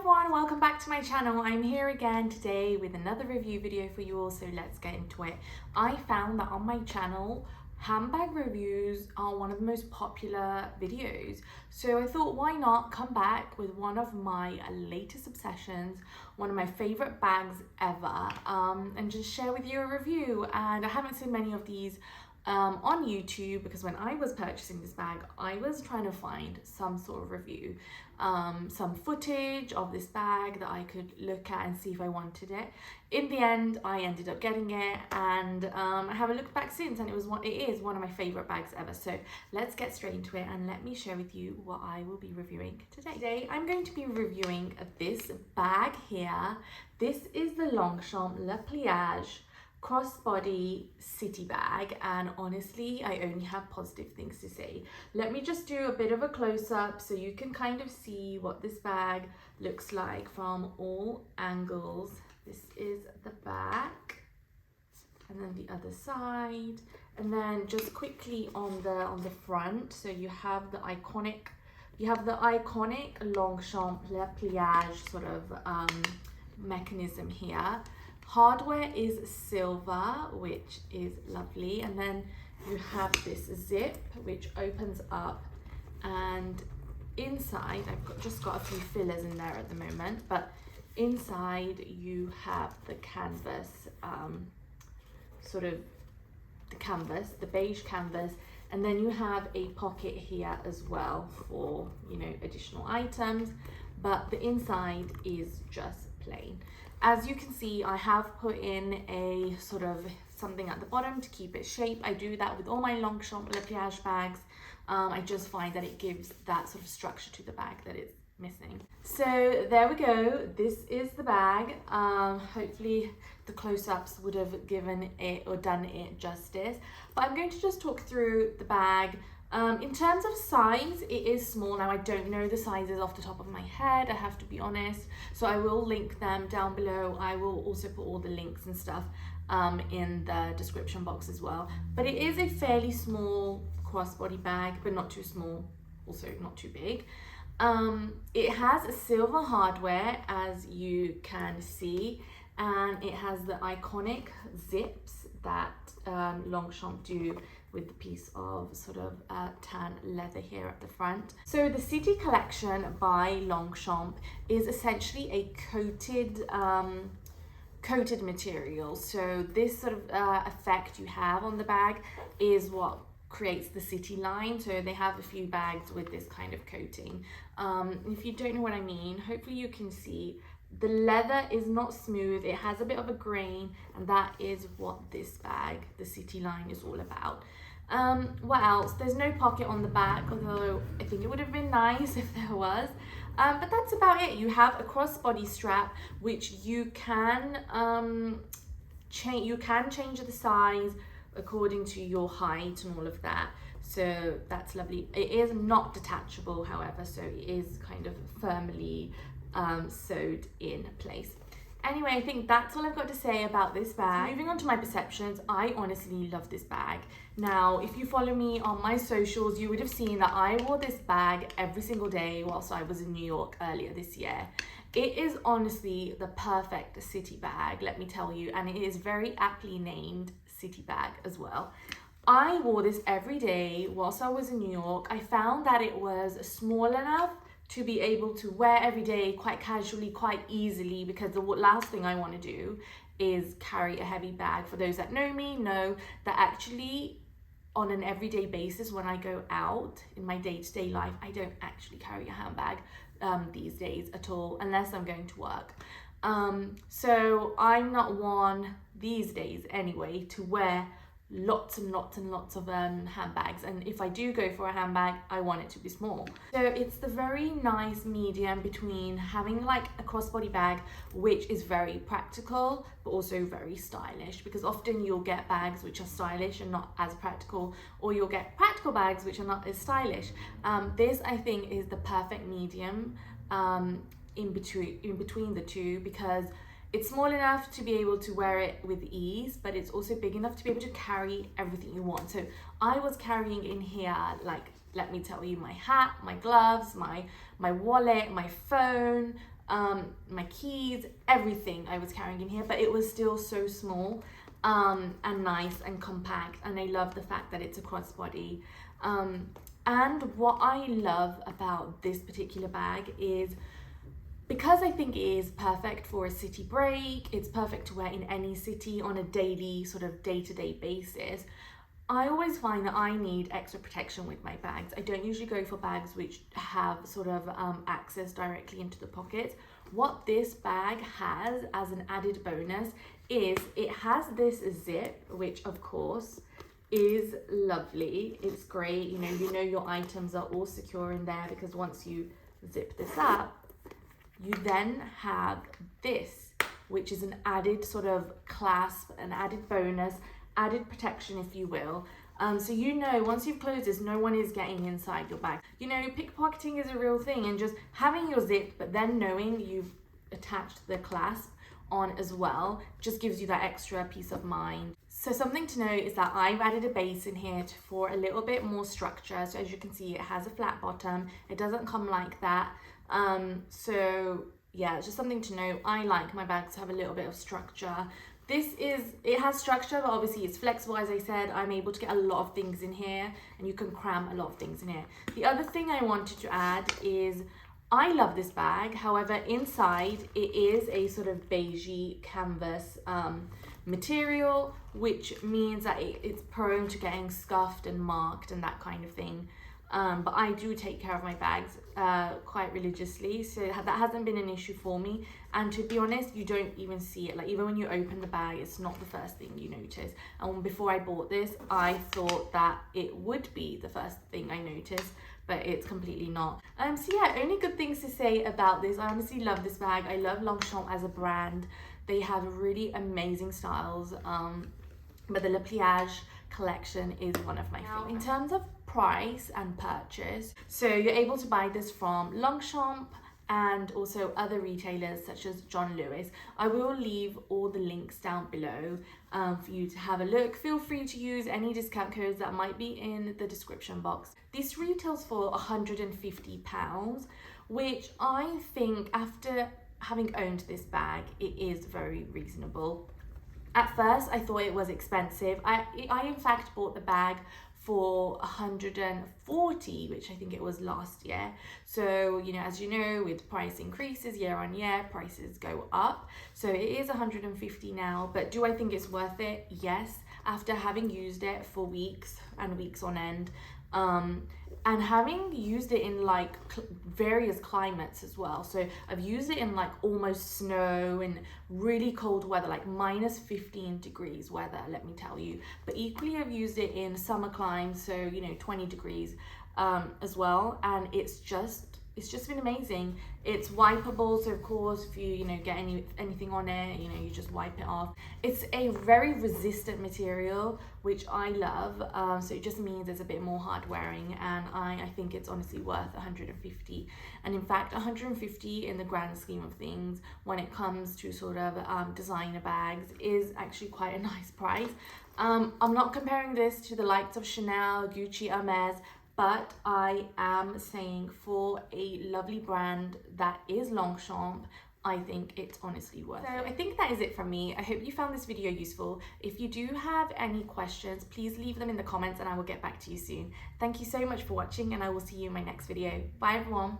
everyone, welcome back to my channel. I'm here again today with another review video for you all, so let's get into it. I found that on my channel, handbag reviews are one of the most popular videos. So I thought, why not come back with one of my latest obsessions, one of my favorite bags ever, and just share with you a review. And I haven't seen many of these on YouTube, because when I was purchasing this bag, I was trying to find some sort of review, some footage of this bag that I could look at and see if I wanted it. In the end, I ended up getting it, and I haven't looked back since, and it is one of my favorite bags ever. So let's get straight into it and let me share with you what I will be reviewing today. Today I'm going to be reviewing this bag here. This is the Longchamp Le Pliage Crossbody City bag, and honestly I only have positive things to say. Let me just do a bit of a close-up so you can kind of see what this bag looks like from all angles. This is the back, and then the other side, and then just quickly on the front. So you have the iconic Longchamp Le Pliage sort of mechanism here. Hardware is silver, which is lovely, and then you have this zip which opens up, and inside just got a few fillers in there at the moment, but inside you have the canvas, the beige canvas, and then you have a pocket here as well for, you know, additional items, but the inside is just plain. As you can see, I have put in a sort of something at the bottom to keep it shape. I do that with all my Longchamp Le Pliage bags. I just find that it gives that sort of structure to the bag that it's missing. So there we go. This is the bag. Hopefully the close-ups would have given it or done it justice. But I'm going to just talk through the bag. In terms of size, it is small. Now, I don't know the sizes off the top of my head, I have to be honest. So I will link them down below. I will also put all the links and stuff in the description box as well. But it is a fairly small crossbody bag, but not too small, also not too big. It has a silver hardware, as you can see, and it has the iconic zips that Longchamp do with the piece of sort of tan leather here at the front. So the City collection by Longchamp is essentially a coated material. So this sort of effect you have on the bag is what creates the City line. So they have a few bags with this kind of coating. If you don't know what I mean, hopefully you can see the leather is not smooth, it has a bit of a grain, and that is what this bag, the City line, is all about. What else? There's no pocket on the back, although I think it would have been nice if there was. But that's about it. You have a crossbody strap, which you can change. You can change the size according to your height and all of that. So that's lovely. It is not detachable, however, so it is kind of firmly sewed in place. Anyway, I think that's all I've got to say about this bag. So moving on to my perceptions, I honestly love this bag. Now, if you follow me on my socials, you would have seen that I wore this bag every single day whilst I was in New York earlier this year. It is honestly the perfect city bag, let me tell you, and it is very aptly named city bag as well. I wore this every day whilst I was in New York. I found that it was small enough to be able to wear every day quite casually, quite easily, because the last thing I want to do is carry a heavy bag. For those that know me, know that actually on an everyday basis, when I go out in my day-to-day life, I don't actually carry a handbag these days at all, unless I'm going to work. So I'm not one these days anyway to wear lots and lots and lots of handbags, and if I do go for a handbag, I want it to be small. So it's the very nice medium between having like a crossbody bag, which is very practical but also very stylish, because often you'll get bags which are stylish and not as practical, or you'll get practical bags which are not as stylish. This, I think, is the perfect medium in between the two, because it's small enough to be able to wear it with ease, but it's also big enough to be able to carry everything you want. So I was carrying in here, like, let me tell you, my hat, my gloves, my wallet, my phone, my keys, everything I was carrying in here, but it was still so small and nice and compact, and I love the fact that it's a crossbody. And what I love about this particular bag is, because I think it is perfect for a city break, it's perfect to wear in any city on a daily, sort of day-to-day basis. I always find that I need extra protection with my bags. I don't usually go for bags which have sort of access directly into the pockets. What this bag has as an added bonus is it has this zip, which of course is lovely. It's great. You know your items are all secure in there, because once you zip this up, you then have this, which is an added sort of clasp, an added bonus, added protection, if you will. So once you've closed this, no one is getting inside your bag. Pickpocketing is a real thing, and just having your zip, but then knowing you've attached the clasp on as well, just gives you that extra peace of mind. So something to note is that I've added a base in here for a little bit more structure. So as you can see, it has a flat bottom. It doesn't come like that. So yeah, it's just something to note. I like my bags to have a little bit of structure. It has structure, but obviously it's flexible. As I said, I'm able to get a lot of things in here, and you can cram a lot of things in here. The other thing I wanted to add is, I love this bag. However, inside it is a sort of beigey canvas material, which means that it's prone to getting scuffed and marked and that kind of thing. But I do take care of my bags quite religiously, so that hasn't been an issue for me. And to be honest, you don't even see it. Like, even when you open the bag, it's not the first thing you notice. And before I bought this, I thought that it would be the first thing I noticed, but it's completely not. So yeah, only good things to say about this. I honestly love this bag. I love Longchamp as a brand. They have really amazing styles, but the Le Pliage collection is one of my favorites. In terms of price and purchase, so you're able to buy this from Longchamp and also other retailers such as John Lewis. I will leave all the links down below for you to have a look. Feel free to use any discount codes that might be in the description box. This retails for £150, which I think, after having owned this bag, it is very reasonable. At first, I thought it was expensive. I in fact bought the bag for 140, which I think it was last year. So, as you know, with price increases year on year, prices go up. So it is 150 now, but do I think it's worth it? Yes. After having used it for weeks and weeks on end, and having used it in like various climates as well. So I've used it in like almost snow and really cold weather, like minus 15 degrees weather, let me tell you. But equally, I've used it in summer climes, so 20 degrees as well, and it's just been amazing. It's wipeable, so of course if you get anything on it, you just wipe it off. It's a very resistant material, which I love, so it just means it's a bit more hard wearing, and I think it's honestly worth 150. And in fact, 150 in the grand scheme of things, when it comes to sort of designer bags, is actually quite a nice price. I'm not comparing this to the likes of Chanel, Gucci, Hermes, but I am saying for a lovely brand that is Longchamp, I think it's honestly worth it. So I think that is it from me. I hope you found this video useful. If you do have any questions, please leave them in the comments and I will get back to you soon. Thank you so much for watching, and I will see you in my next video. Bye everyone.